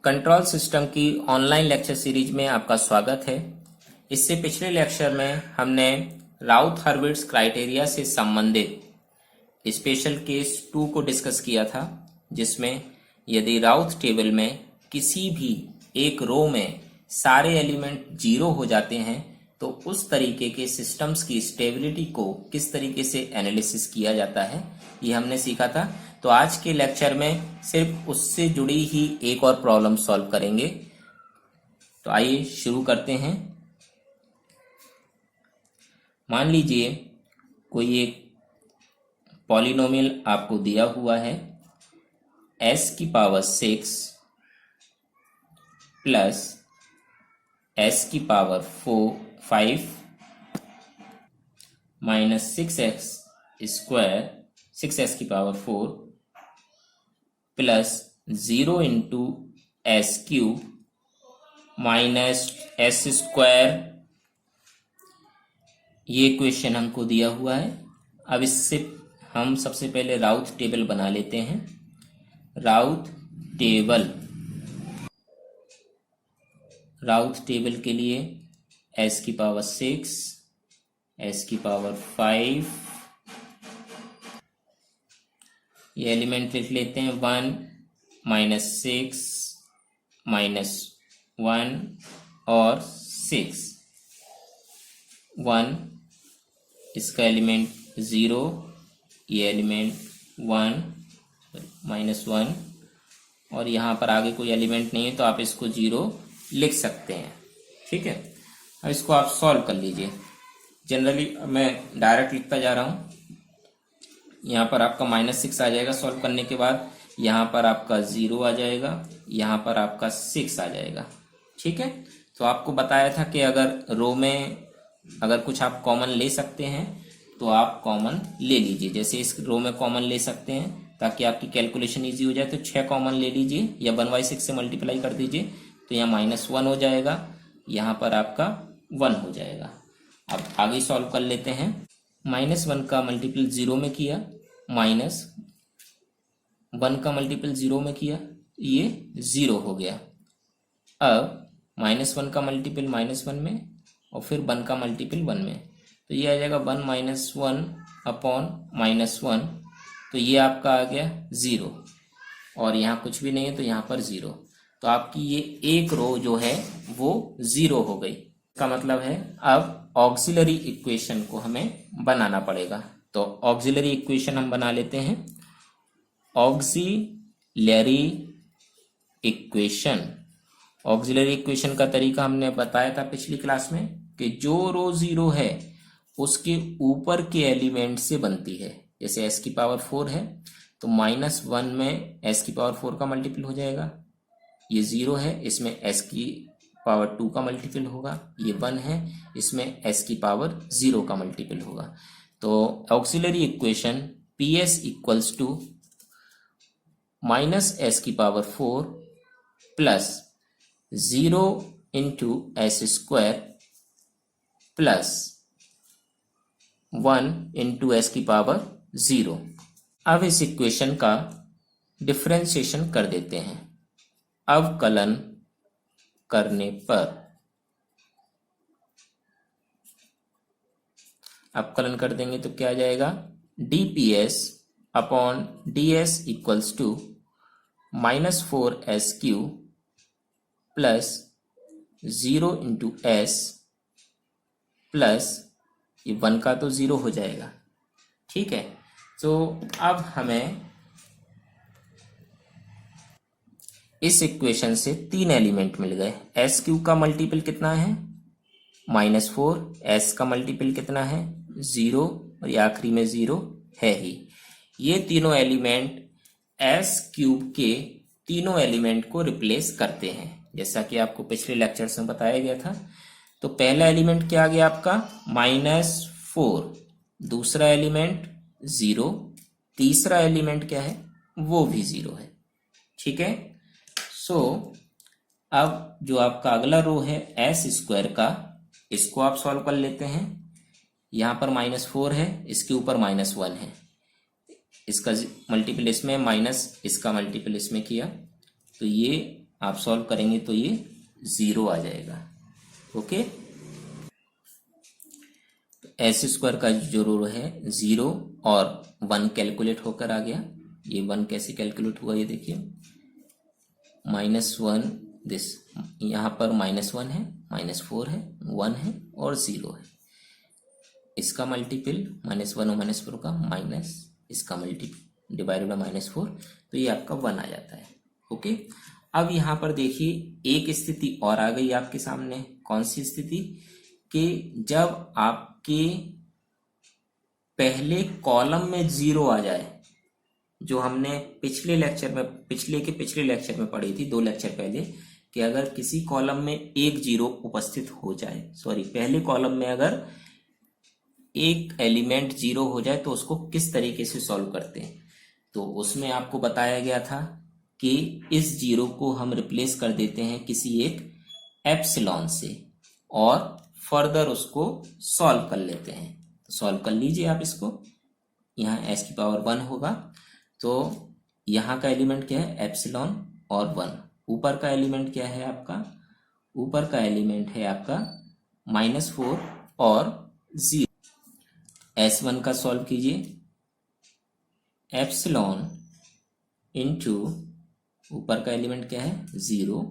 Control system की online lecture series में आपका स्वागत है। इससे पिछले लेक्चर में हमने राउथ हर्विट्ज क्राइटेरिया से संबंधित स्पेशल केस 2 को डिस्कस किया था, जिसमें यदि राउथ टेबल में किसी भी एक रो में सारे एलिमेंट 0 हो जाते हैं तो उस तरीके के सिस्टम्स की स्टेबिलिटी को किस तरीके से एनालिसिस किया जाता है, ये हमने सीखा था। तो आज के लेक्चर में सिर्फ उससे जुड़ी ही एक और प्रॉब्लम सॉल्व करेंगे। तो आइए शुरू करते हैं। मान लीजिए कोई एक पॉलिनोमियल आपको दिया हुआ है s की पावर 6 प्लस s की पावर 5 माइनस 6s की power 4 plus 0 into S cube minus S square, ये क्वेश्चन हमको दिया हुआ है। अब इससे हम सबसे पहले राउथ टेबल बना लेते हैं। राउथ टेबल के लिए s की पावर 6, s की पावर 5, ये एलिमेंट लिख लेते हैं 1 माइनस 6 माइनस 1 और 6, 1 इसका एलिमेंट 0, ये एलिमेंट 1 माइनस 1, और यहाँ पर आगे कोई एलिमेंट नहीं है तो आप इसको 0 लिख सकते हैं। ठीक है, अब इसको आप सॉल्व कर लीजिए। जनरली मैं डायरेक्ट लिखता जा रहा हूँ। यहाँ पर आपका -6 आ जाएगा सॉल्व करने के बाद, यहाँ पर आपका 0 आ जाएगा, यहाँ पर आपका 6 आ जाएगा। ठीक है, तो आपको बताया था कि अगर रो में अगर कुछ आप कॉमन ले सकते हैं तो आप कॉमन ले लीजिए। जैसे इस रो में कॉमन ले सकते हैं ताकि आपकी कैलकुलेशन इजी हो जाए, तो 6 कॉमन ले लीजिए या 1/6 से मल्टीप्लाई कर दीजिए, तो यहाँ -1 हो जाएगा, यहाँ पर आपका 1 हो जाएगा। अब आगे सॉल्व कर लेते हैं। -1 का मल्टीपल 0 में किया, -1 का मल्टीपल 0 में किया, ये 0 हो गया। अब -1 का मल्टीपल -1 में और फिर 1 का मल्टीपल 1 में, तो ये आ जाएगा 1 - 1 अपॉन -1, तो ये आपका आ गया 0, और यहाँ कुछ भी नहीं है तो यहाँ पर 0। तो आपकी ये एक रो जो है वो 0 हो गई। इसका मतलब है अब ऑक्सिलरी इक्वेशन को हमें बनाना पड़ेगा। तो ऑक्सिलरी इक्वेशन हम बना लेते हैं। ऑक्सिलरी इक्वेशन का तरीका हमने बताया था पिछली क्लास में कि जो रो 0 है उसके ऊपर के एलिमेंट से बनती है। जैसे s की पावर 4 है तो -1 में s की पावर 4 का मल्टीपल हो जाएगा, ये 0 है, इसमें s की पावर 2 का मल्टीपल होगा, ये 1 है, इसमें s की पावर 0 का मल्टीपल होगा। तो auxiliary equation PS equals to -s की power 4 plus 0 into s square plus 1 into s की पावर 0। अब इस इक्वेशन का डिफरेंशिएशन कर देते हैं। अवकलन करने पर अवकलन कर देंगे तो क्या आ जाएगा, dps upon ds equals to -4s³ plus 0 into s plus ये 1 का तो 0 हो जाएगा। ठीक है, तो अब हमें इस इक्वेशन से 3 एलिमेंट मिल गए। s³ का मल्टीपल कितना है, -4, s का मल्टीपल कितना है, 0, और ये आखिरी में 0 है ही। ये तीनों एलिमेंट s³ के तीनों एलिमेंट को रिप्लेस करते हैं, जैसा कि आपको पिछले लेक्चर्स में बताया गया था। तो पहला एलिमेंट क्या आ गया आपका, -4, दूसरा एलिमेंट 0, तीसरा एलिमेंट क्या है, वो भी 0 है। ठीक है, सो अब जो आपका अगला रो है s² का, इसको आप सॉल्व कर लेते हैं। यहाँ पर -4 है, इसके ऊपर -1 है, इसका मल्टीपल इसमें माइनस इसका मल्टीपल इसमें किया, तो ये आप सॉल्व करेंगे तो ये 0 आ जाएगा। ओके, एस स्क्वायर का जो रूल है 0 और 1 कैलकुलेट होकर आ गया। ये 1 कैसे कैलकुलेट हुआ ये देखिए, -1 दिस, यहाँ पर -1 है, -4 है, 1 है और 0 है। इसका मल्टीपल -1 और -4 का माइनस इसका मल्टीपल डिवाइडेड बाय -4, तो ये आपका 1 आ जाता है। ओके, अब यहाँ पर देखिए एक स्थिति और आ गई आपके सामने। कौन सी स्थिति? कि जब आपके पहले कॉलम में 0 आ जाए, जो हमने पिछले लेक्चर में पिछले लेक्चर में पढ़ी थी 2 लेक्चर पहले, कि अगर किसी कॉलम में एक 0 उपस्थित हो जाए, सॉरी पहले कॉलम में अगर एक एलिमेंट 0 हो जाए तो उसको किस तरीके से सॉल्व करते हैं। तो उसमें आपको बताया गया था कि इस 0 को हम रिप्लेस कर देते हैं किसी एक एप्सिलॉन से और फर्दर उसको सॉल्व कर लेते हैं। तो सॉल्व कर लीजिए आप इसको, यहाँ s की पावर 1 होगा, तो यहाँ का एलिमेंट क्या है? एप्सिलॉन और 1। ऊपर का एलिमेंट क्या है आपका? ऊपर का एलिमेंट है आपका -4 और 0। S1 का सॉल्व कीजिए, एप्सिलॉन इंटू ऊपर का एलिमेंट क्या है? 0,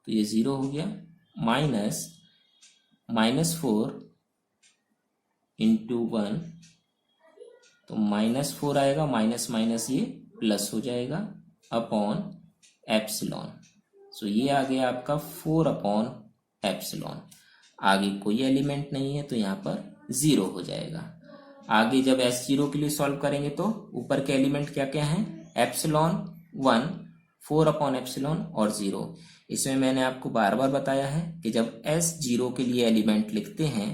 तो ये 0 हो गया, माइनस -4 इंटू 1, तो -4 आएगा, माइनस माइनस ये प्लस हो जाएगा, अपॉन एप्सिलॉन। सो ये आ गया आपका 4 अपॉन एप्सिलॉन। आगे कोई एलिमेंट नहीं है तो यहाँ पर 0 हो जाएगा। आगे जब S0 के लिए सॉल्व करेंगे तो ऊपर के एलिमेंट क्या क्या हैं? एप्सिलॉन 1, 4 अपॉन एप्सिलॉन और 0। इसमें मैंने आपको बार बार बताया है कि जब S0 के लिए एलिमेंट लिखते हैं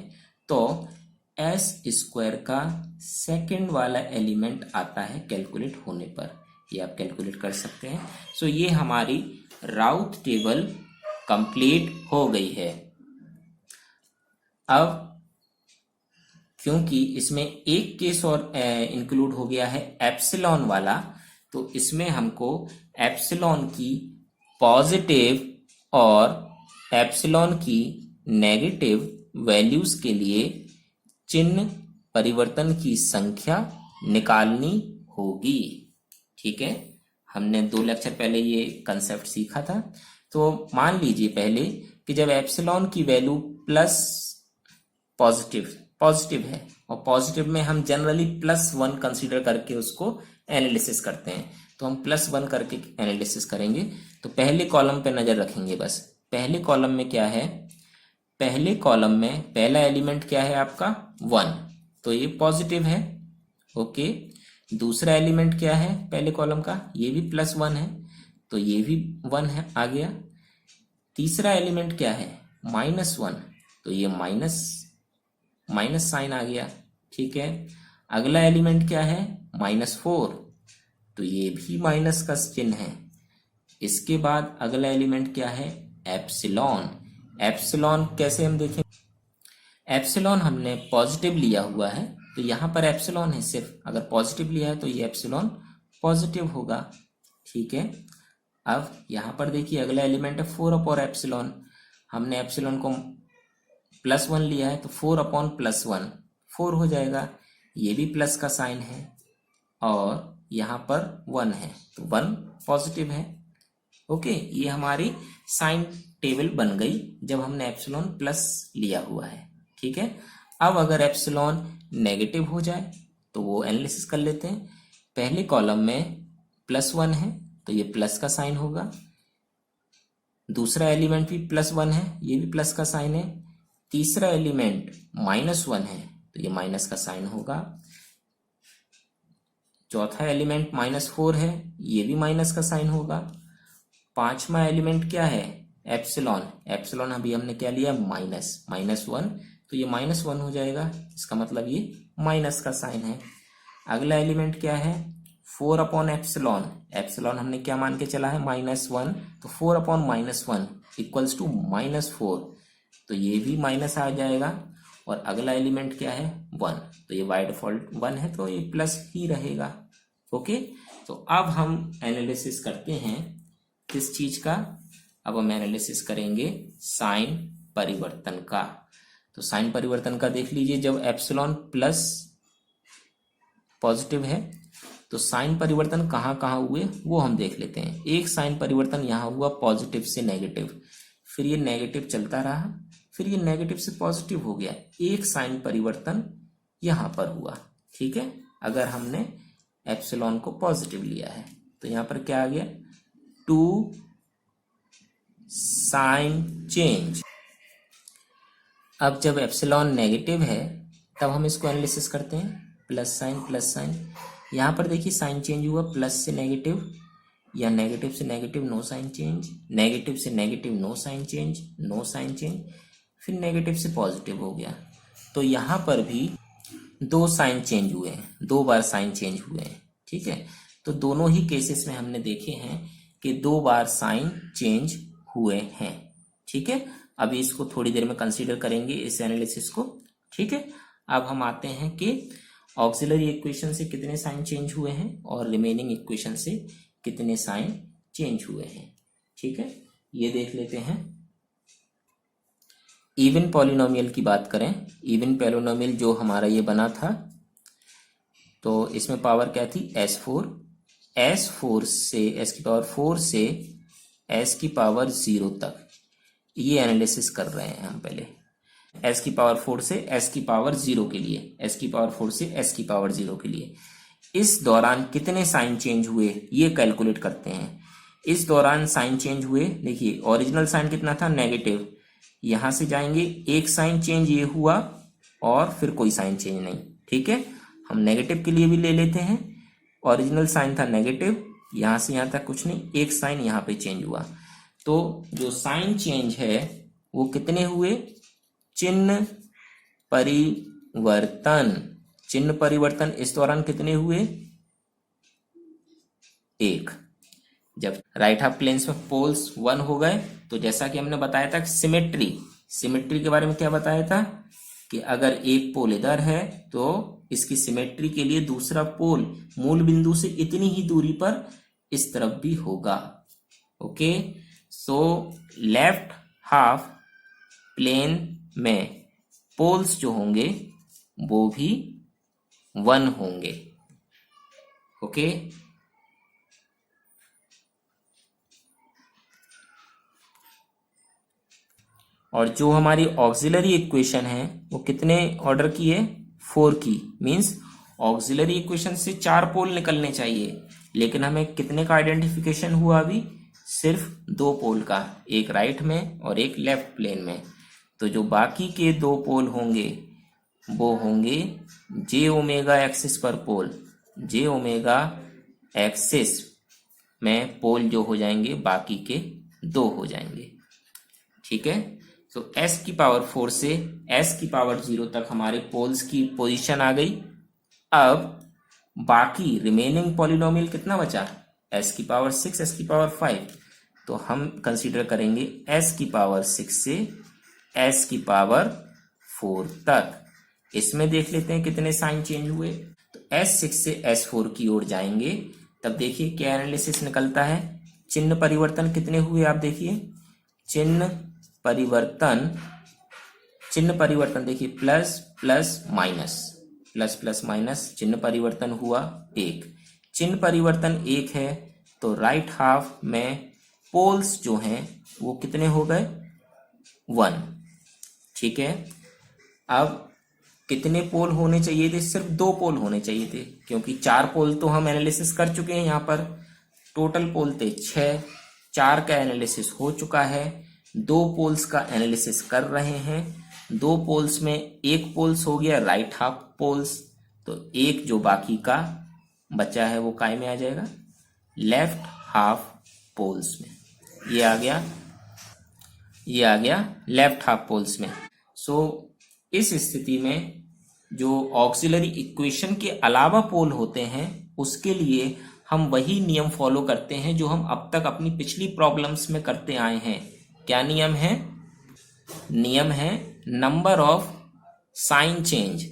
तो S स्क्वायर का सेकंड वाला एलिमेंट आता है कैलकुलेट होने पर, ये आप कैलकुलेट कर सकते हैं। सो ये हमारी राउथ टेबल कंप्लीट हो गई है। अब क्योंकि इसमें एक केस और इंक्लूड हो गया है एप्सिलॉन वाला, तो इसमें हमको एप्सिलॉन की पॉजिटिव और एप्सिलॉन की नेगेटिव वैल्यूज के लिए चिन्ह परिवर्तन की संख्या निकालनी होगी। ठीक है, हमने 2 लेक्चर पहले ये कंसेप्ट सीखा था। तो मान लीजिए पहले कि जब एप्सिलॉन की वैल्यू प्लस पॉजिटिव है, और पॉजिटिव में हम जनरली +1 कंसीडर करके उसको एनालिसिस करते हैं, तो हम +1 करके एनालिसिस करेंगे। तो पहले कॉलम पे नजर रखेंगे बस। पहले कॉलम में क्या है? पहले कॉलम में पहला एलिमेंट क्या है आपका? 1, तो ये पॉजिटिव है। ओके, दूसरा एलिमेंट क्या है पहले कॉलम का? ये भी +1 है, तो ये भी 1 है, आ गया। तीसरा एलिमेंट क्या है? -1, तो ये माइनस साइन आ गया। ठीक है, अगला एलिमेंट क्या है? -4, तो ये भी माइनस का चिन्ह है। इसके बाद अगला एलिमेंट क्या है? एप्सिलॉन। एप्सिलॉन कैसे हम देखें? एप्सिलॉन हमने पॉजिटिव लिया हुआ है, तो यहाँ पर एप्सिलॉन है सिर्फ। अगर पॉजिटिव लिया है तो ये एप्सिलॉन पॉजिटिव होगा। ठीक है, अब यहाँ पर देखिए अगला एलिमेंट है 4 अपॉन एप्सिलॉन। हमने एप्सिलॉन को +1 लिया है, तो 4 अपॉन +1 4 हो जाएगा। ये भी प्लस का साइन है, और यहाँ पर 1 है, तो 1 पॉजिटिव है। ओके, ये हमारी साइन टेबल बन गई जब हमने एप्सिलॉन प्लस लिया हुआ है। ठीक है, अब अगर एप्सिलॉन नेगेटिव हो जाए तो वो एनालिसिस कर लेते हैं। पहले कॉलम में +1 है, तो ये प्लस का साइन होगा। दूसरा एलिमेंट भी +1 है, ये भी प्लस का साइन है। तीसरा एलिमेंट -1 है, तो ये माइनस का साइन होगा। चौथा एलिमेंट -4 है, ये भी माइनस का साइन होगा। पांचवा एलिमेंट क्या है? एप्सिलॉन। एप्सिलॉन अभी हमने क्या लिया? -1, तो ये -1 हो जाएगा, इसका मतलब ये माइनस का साइन है। अगला एलिमेंट क्या है? 4 अपॉन एप्सिलॉन। एप्सिलॉन हमने क्या मान के चला है? -1, तो 4 अपॉन -1 इक्वल्स टू -4, तो ये भी माइनस आ जाएगा। और अगला एलिमेंट क्या है? 1, तो ये बाय डिफॉल्ट 1 है, तो ये प्लस ही रहेगा। ओके, तो अब हम एनालिसिस करते हैं किस चीज का? अब हम एनालिसिस करेंगे साइन परिवर्तन का। तो साइन परिवर्तन का देख लीजिए, जब एप्सिलॉन प्लस पॉजिटिव है तो साइन परिवर्तन कहाँ कहाँ हुए वो हम देख लेते हैं। एक साइन परिवर्तन यहाँ हुआ पॉजिटिव से नेगेटिव, फिर ये नेगेटिव चलता रहा, फिर ये नेगेटिव से पॉजिटिव हो गया। एक साइन परिवर्तन यहाँ पर हुआ, ठीक है। अगर हमने एप्सिलॉन को पॉजिटिव लिया है तो यहाँ पर क्या आ गया, 2 साइन चेंज। अब जब एप्सिलॉन नेगेटिव है तब हम इसको एनालिसिस करते हैं, प्लस साइन। यहाँ पर देखिए साइन चेंज हुआ, प्लस से नेगेटिव या नेगेटिव से negative, no sign change, negative से negative, no sign change, no sign change, फिर नेगेटिव से पॉजिटिव हो गया। तो यहाँ पर भी 2 साइन चेंज हुए हैं, 2 बार साइन चेंज हुए हैं, ठीक है। तो दोनों ही केसेस में हमने देखे हैं कि 2 बार साइन चेंज हुए हैं, ठीक है। अभी इसको थोड़ी देर में कंसीडर करेंगे इस एनालिसिस को, ठीक है। अब हम आते हैं कि ऑक्सिलरी इक्वेशन से कितने साइन चेंज हुए हैं और रिमेनिंग इक्वेशन से कितने साइन चेंज हुए हैं, ठीक है। ये देख लेते हैं। इवन पॉलिनोमियल की बात करें, इवन पॉलिनोमियल जो हमारा ये बना था, तो इसमें पावर क्या थी, S4 से S की पावर 4 से S की पावर 0 तक। ये एनालिसिस कर रहे हैं हम पहले, S की पावर 4 से S की पावर 0 के लिए, S की पावर 4 से S की पावर 0 के लिए इस दौरान कितने साइन चेंज हुए ये कैलकुलेट करते हैं। इस दौरान साइन चेंज हुए, देखिए ओरिजिनल साइन कितना था, नेगेटिव, यहां से जाएंगे, एक साइन चेंज ये हुआ और फिर कोई साइन चेंज नहीं, ठीक है। हम नेगेटिव के लिए भी ले लेते हैं, ओरिजिनल साइन था नेगेटिव, यहां से यहां तक कुछ नहीं, एक साइन यहां पे चेंज हुआ। तो जो साइन चेंज है वो कितने हुए, चिन्ह परिवर्तन इस दौरान कितने हुए, 1। जब राइट हाफ प्लेन्स में पोल्स 1 हो गए तो जैसा कि हमने बताया था सिमेट्री के बारे में क्या बताया था कि अगर एक पोल इधर है तो इसकी सिमेट्री के लिए दूसरा पोल मूल बिंदु से इतनी ही दूरी पर इस तरफ भी होगा, okay. So left half plane में पोल्स जो होंगे वो भी 1 होंगे, ओके। और जो हमारी ऑक्सिलरी इक्वेशन है वो कितने ऑर्डर की है, 4 की। मींस ऑक्सिलरी इक्वेशन से 4 पोल निकलने चाहिए, लेकिन हमें कितने का आइडेंटिफिकेशन हुआ, अभी सिर्फ 2 पोल का, एक राइट में और एक लेफ्ट प्लेन में। तो जो बाकी के 2 पोल होंगे वो होंगे जे ओमेगा एक्सिस पर पोल, जे ओमेगा एक्सिस में पोल जो हो जाएंगे बाकी के 2 हो जाएंगे, ठीक है। तो S की पावर 4 से S की पावर 0 तक हमारे पोल्स की पोजीशन आ गई। अब बाकी रिमेनिंग पॉलिनोमियल कितना बचा, S की पावर 6, S की पावर 5। तो हम कंसीडर करेंगे S की पावर 6 से S की पावर 4 तक। इसमें देख लेते हैं कितने साइन चेंज हुए। तो S6 से S4 की ओर जाएंगे, तब देखिए क्या एनालिसिस निकलता है। चिन्ह परिवर्तन कितने हुए आप देखिए, चिन्ह परिवर्तन देखिए, प्लस प्लस माइनस चिन्ह परिवर्तन हुआ 1। चिन्ह परिवर्तन 1 है तो राइट हाफ में पोल्स जो हैं वो कितने हो गए, 1, ठीक है। अब कितने पोल होने चाहिए थे, सिर्फ 2 पोल होने चाहिए थे, क्योंकि 4 पोल तो हम एनालिसिस कर चुके हैं। यहाँ पर टोटल पोल थे 6, 4 का एनालिसिस हो चुका है, 2 पोल्स का एनालिसिस कर रहे हैं। 2 पोल्स में एक पोल्स हो गया राइट हाफ पोल्स, तो एक जो बाकी का बचा है वो काय में आ जाएगा, लेफ्ट हाफ पोल्स में। ये आ गया लेफ्ट हाफ पोल्स में। सो इस स्थिति में जो ऑक्सिलरी इक्वेशन के अलावा पोल होते हैं उसके लिए हम वही नियम फॉलो करते हैं जो हम अब तक अपनी पिछली प्रॉब्लम्स में करते आए हैं। क्या नियम है, नियम है नंबर ऑफ साइन चेंज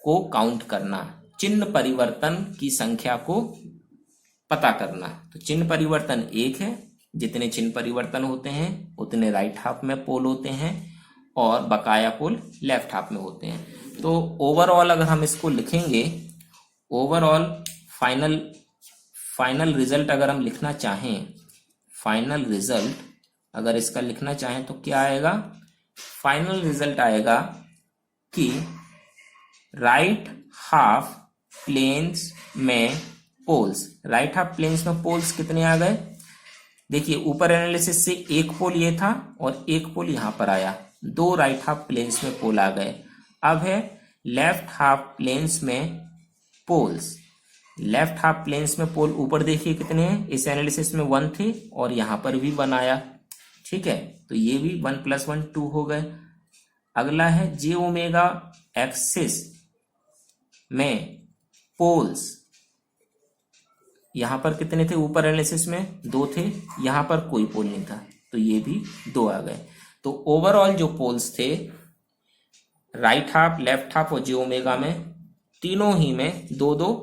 को काउंट करना, चिन्ह परिवर्तन की संख्या को पता करना। तो चिन्ह परिवर्तन 1 है जितने चिन्ह परिवर्तन होते हैं उतने राइट हाफ में पोल होते हैं और बकाया पोल लेफ्ट हाफ में होते हैं। तो ओवरऑल अगर हम इसको लिखेंगे, ओवरऑल फाइनल रिजल्ट अगर हम लिखना चाहें, फाइनल रिजल्ट अगर इसका लिखना चाहें तो क्या आएगा? फाइनल रिजल्ट आएगा कि राइट हाफ प्लेन्स में पोल्स, राइट हाफ प्लेन्स में पोल्स कितने आ गए? देखिए ऊपर एनालिसिस से एक पोल ये था और एक पोल यहां पर आया, दो राइट हाफ प्लेन्स में पोल आ गए। अब है लेफ्ट हाफ प्लेन्स में पोल्स, लेफ्ट हाफ प्लेन्स में पोल ऊपर देखिए कितने हैं, इस एनालिसिस में 1 थे और यहां पर भी 1 आया, ठीक है, तो ये भी 1 + 1 2 हो गए। अगला है जे ओमेगा एक्सिस में पोल्स, यहां पर कितने थे? ऊपर एनालिसिस में 2 थे, यहां पर कोई पोल नहीं था, तो ये भी 2 आ गए। तो ओवरऑल जो पोल्स थे राइट हाफ, लेफ्ट हाफ और जे ओमेगा में, तीनों ही में 2-2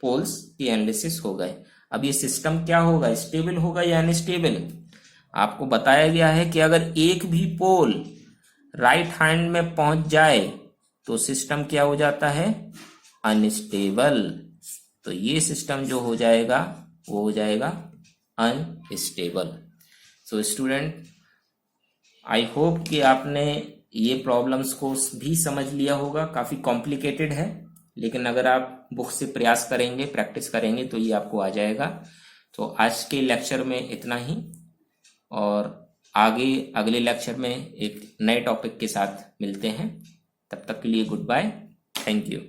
पोल्स की एनालिसिस हो गए। अब ये सिस्टम क्या होगा? स्टेबल होगा या अनस्टेबल? आपको बताया गया है कि अगर एक भी पोल राइट हैंड में पहुंच जाए तो सिस्टम क्या हो जाता है? अनस्टेबल। तो ये सिस्टम जो हो जाएगा वो हो जाएगा unstable. So student, I hope कि आपने ये प्रॉब्लम्स को भी समझ लिया होगा। काफी कॉम्प्लिकेटेड है, लेकिन अगर आप बुक से प्रयास करेंगे, प्रैक्टिस करेंगे तो ये आपको आ जाएगा। तो आज के लेक्चर में इतना ही, और आगे अगले लेक्चर में एक नए टॉपिक के साथ मिलते हैं। तब तक के लिए गुड बाय, थैंक यू।